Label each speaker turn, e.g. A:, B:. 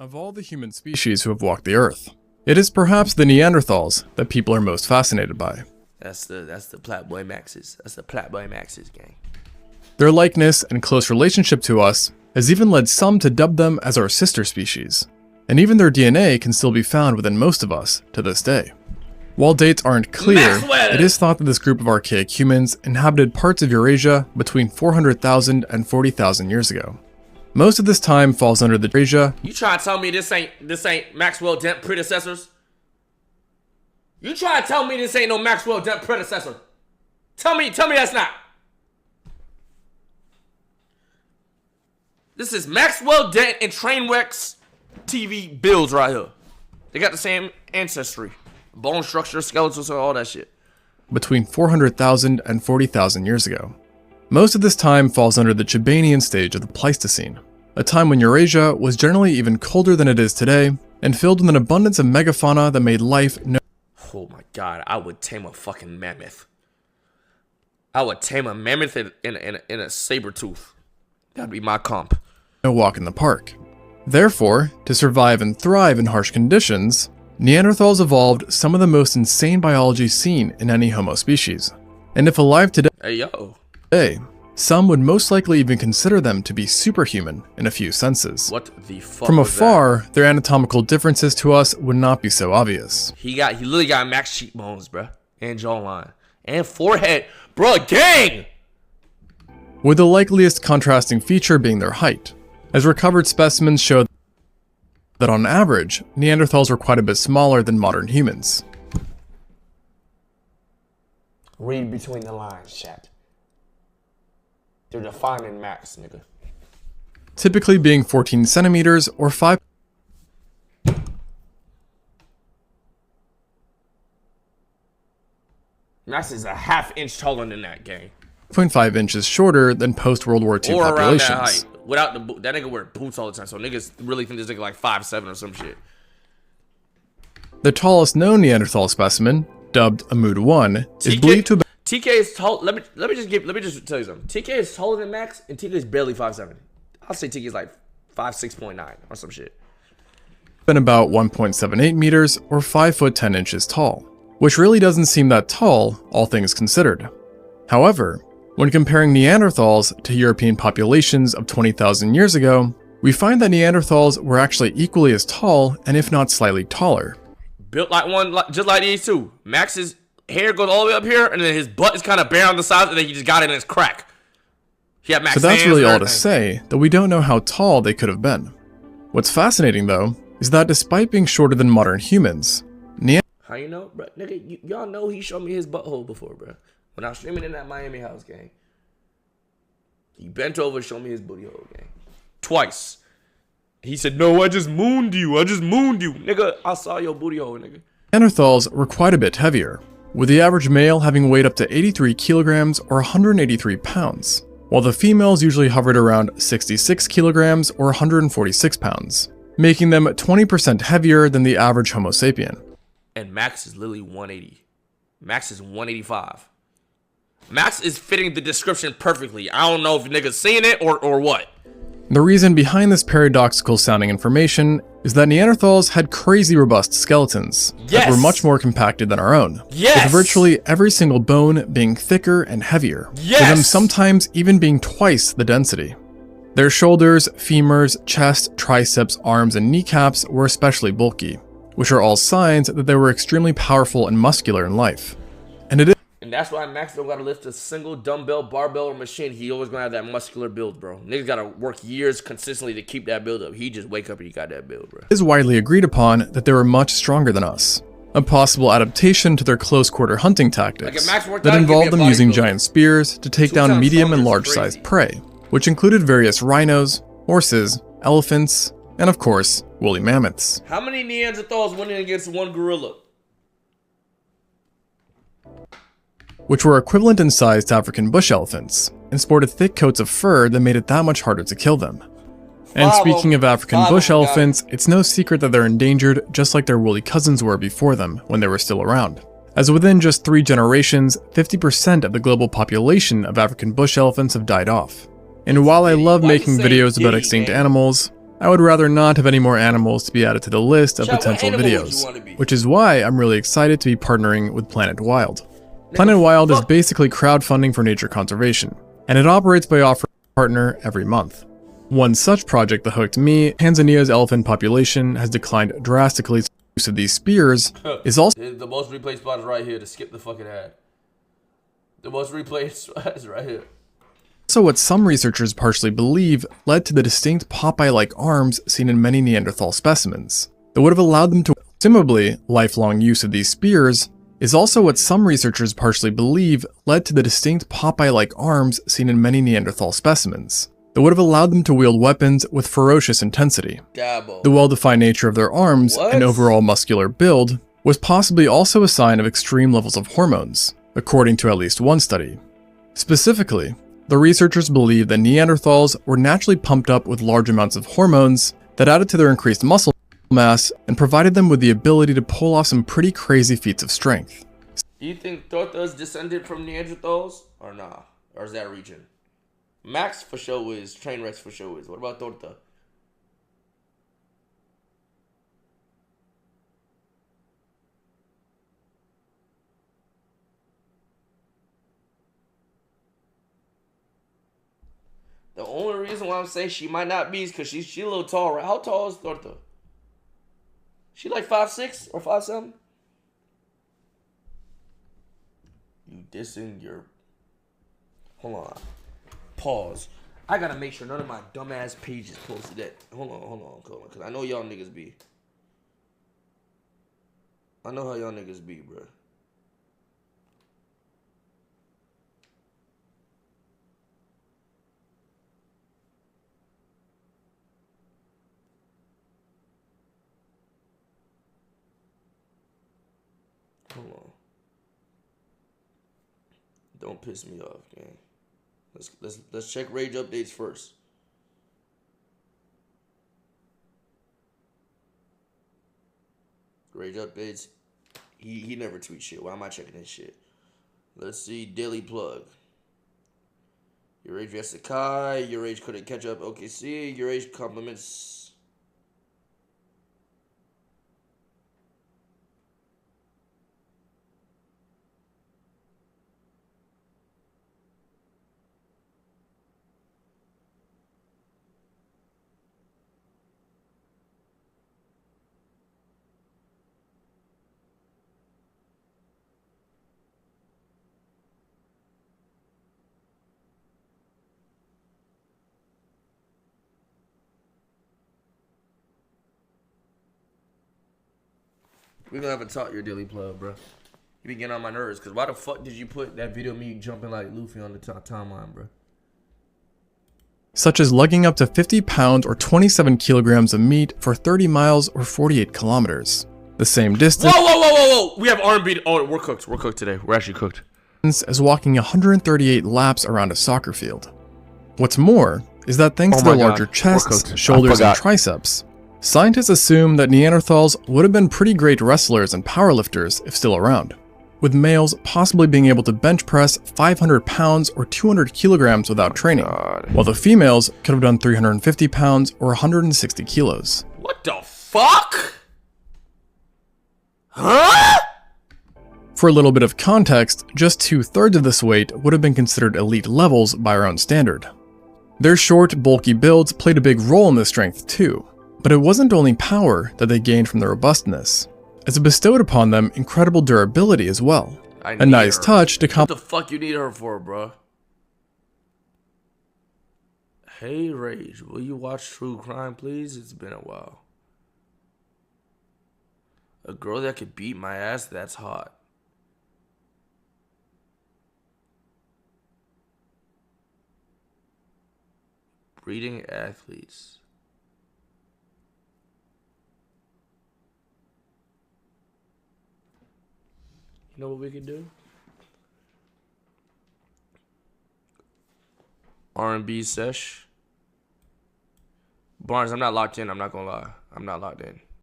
A: Of all the human species who have walked the earth, it is perhaps the Neanderthals that people are most fascinated by.
B: That's the Platboy Maxes. That's the Platboy Maxes gang.
A: Their likeness and close relationship to us has even led some to dub them as our sister species, and even their DNA can still be found within most of us to this day. While dates aren't clear, it is thought that this group of archaic humans inhabited parts of Eurasia between 400,000 and 40,000 years ago. Most of this time falls under the Eurasia.
B: You trying to tell me this ain't Maxwell Dent predecessors? You trying to tell me this ain't no Maxwell Dent predecessor? Tell me that's not. This is Maxwell Dent and Trainwreck's TV builds right here. They got the same ancestry, bone structure, skeletals, and all that shit.
A: Between 400,000 and 40,000 years ago. Most of this time falls under the Chibanian stage of the Pleistocene, a time when Eurasia was generally even colder than it is today, and filled with an abundance of megafauna that made life no—
B: Oh my god, I would tame a fucking mammoth. I would tame a mammoth in a saber tooth. That'd be my comp.
A: No walk in the park. Therefore, to survive and thrive in harsh conditions, Neanderthals evolved some of the most insane biology seen in any Homo species. And if alive today, some would most likely even consider them to be superhuman in a few senses.
B: What the fuck?
A: From afar, their anatomical differences to us would not be so obvious.
B: He literally got max cheekbones, bruh, and jawline, and forehead, bruh, gang!
A: With the likeliest contrasting feature being their height, as recovered specimens show that on average, Neanderthals were quite a bit smaller than modern humans.
B: Read between the lines, chat. They're defining max, nigga.
A: Typically being 14 centimeters or 5.
B: Max is a half-inch taller than that, gang.
A: 0.5 inches shorter than post-World War II
B: or
A: populations.
B: Around that height. Without the that nigga wear boots all the time, so niggas really think this nigga like 5'7" or some shit.
A: The tallest known Neanderthal specimen, dubbed Amud 1, is believed to have
B: TK is tall. Let me just tell you something. TK is taller than Max, and TK is barely 5'7". I'll say TK is like 5'6.9" or some shit.
A: Been about 1.78 meters or 5 foot 10 inches tall, which really doesn't seem that tall, all things considered. However, when comparing Neanderthals to European populations of 20,000 years ago, we find that Neanderthals were actually equally as tall, and if not slightly taller.
B: Built like one, just like these two. Max's hair goes all the way up here, and then his butt is kind of bare on the sides, and then he just got it in his crack. He had Max
A: so that's really all to say that we don't know how tall they could have been. What's fascinating, though, is that despite being shorter than modern humans,
B: How you know, bro? Nigga, y'all know he showed me his butthole before, bro. When I was streaming in that Miami house, gang. He bent over and showed me his booty hole, gang. Twice. He said, no, I just mooned you. Nigga, I saw your booty hole, nigga.
A: Neanderthals were quite a bit heavier, with the average male having weighed up to 83 kilograms or 183 pounds, while the females usually hovered around 66 kilograms or 146 pounds, making them 20% heavier than the average Homo sapien.
B: And Max is literally 180. Max is 185. Max is fitting the description perfectly. I don't know if niggas seeing it or what.
A: The reason behind this paradoxical sounding information is that Neanderthals had crazy robust skeletons that were much more compacted than our own, with virtually every single bone being thicker and heavier, with them sometimes even being twice the density. Their shoulders, femurs, chest, triceps, arms, and kneecaps were especially bulky, which are all signs that they were extremely powerful and muscular in life.
B: And that's why Max don't gotta lift a single dumbbell, barbell, or machine. He always gonna have that muscular build, bro. Niggas gotta work years consistently to keep that build up. He just wake up and he got that build, bro.
A: It is widely agreed upon that they were much stronger than us, a possible adaptation to their close-quarter hunting tactics that involved them using giant spears to take down medium and large-sized prey, which included various rhinos, horses, elephants, and of course, woolly mammoths.
B: How many Neanderthals went in against one gorilla?
A: Which were equivalent in size to African bush elephants, and sported thick coats of fur that made it that much harder to kill them. And speaking of African bush elephants, it's no secret that they're endangered just like their woolly cousins were before them when they were still around. As within just 3 generations, 50% of the global population of African bush elephants have died off. And while I love making videos about extinct animals, I would rather not have any more animals to be added to the list of potential videos, which is why I'm really excited to be partnering with Planet Wild. Planet Wild is basically crowdfunding for nature conservation, and it operates by offering a partner every month. One such project that hooked me, Tanzania's elephant population has declined drastically. Use of these spears is also
B: the most replayed spot is right here to skip the fucking ad. The most replayed spot is right here.
A: So what some researchers partially believe led to the distinct Popeye-like arms seen in many Neanderthal specimens that would have allowed them to presumably lifelong use of these spears is also what some researchers partially believe led to the distinct Popeye-like arms seen in many Neanderthal specimens that would have allowed them to wield weapons with ferocious intensity.
B: Dabble.
A: The well-defined nature of their arms and overall muscular build was possibly also a sign of extreme levels of hormones, according to at least one study. Specifically, the researchers believe that Neanderthals were naturally pumped up with large amounts of hormones that added to their increased muscle mass and provided them with the ability to pull off some pretty crazy feats of strength.
B: Do you think Tortas descended from Neanderthals or nah? Or is that a region? Max for sure is. Trainwrecks for sure is. What about Torta? The only reason why I'm saying she might not be is because she's a little tall, right? How tall is Torta? She like 5'6" or 5'7"? You dissing your... Hold on. Pause. I gotta make sure none of my dumbass pages posted that. Hold on. Because I know y'all niggas be. I know how y'all niggas be, bro. Hold on. Don't piss me off, gang. Let's check rage updates first. Rage updates. He never tweets shit. Why am I checking his shit? Let's see. Daily plug. Your rage vs Kai. Your rage couldn't catch up. OKC. Your rage compliments. We're gonna have to talk your daily plug, bro. You be getting on my nerves, because why the fuck did you put that video of me jumping like Luffy on the timeline, bro?
A: Such as lugging up to 50 pounds or 27 kilograms of meat for 30 miles or 48 kilometers. The same distance.
B: Whoa! We have R&B. Oh, we're cooked. We're cooked today. We're actually cooked.
A: As walking 138 laps around a soccer field. What's more is that thanks to their larger chests, shoulders, and triceps, scientists assume that Neanderthals would have been pretty great wrestlers and powerlifters if still around, with males possibly being able to bench press 500 pounds or 200 kilograms without training, while the females could have done 350 pounds or 160 kilos.
B: What the fuck? Huh?
A: For a little bit of context, just 2/3 of this weight would have been considered elite levels by our own standard. Their short, bulky builds played a big role in this strength too, but it wasn't only power that they gained from their robustness, as it bestowed upon them incredible durability as well. A nice touch to
B: What the fuck you need her for, bro? Hey, Rage, will you watch true crime, please? It's been a while. A girl that could beat my ass, that's hot. Breeding athletes. You know what we could do? R&B sesh. Barnes, I'm not locked in. I'm not gonna lie. I'm not locked in.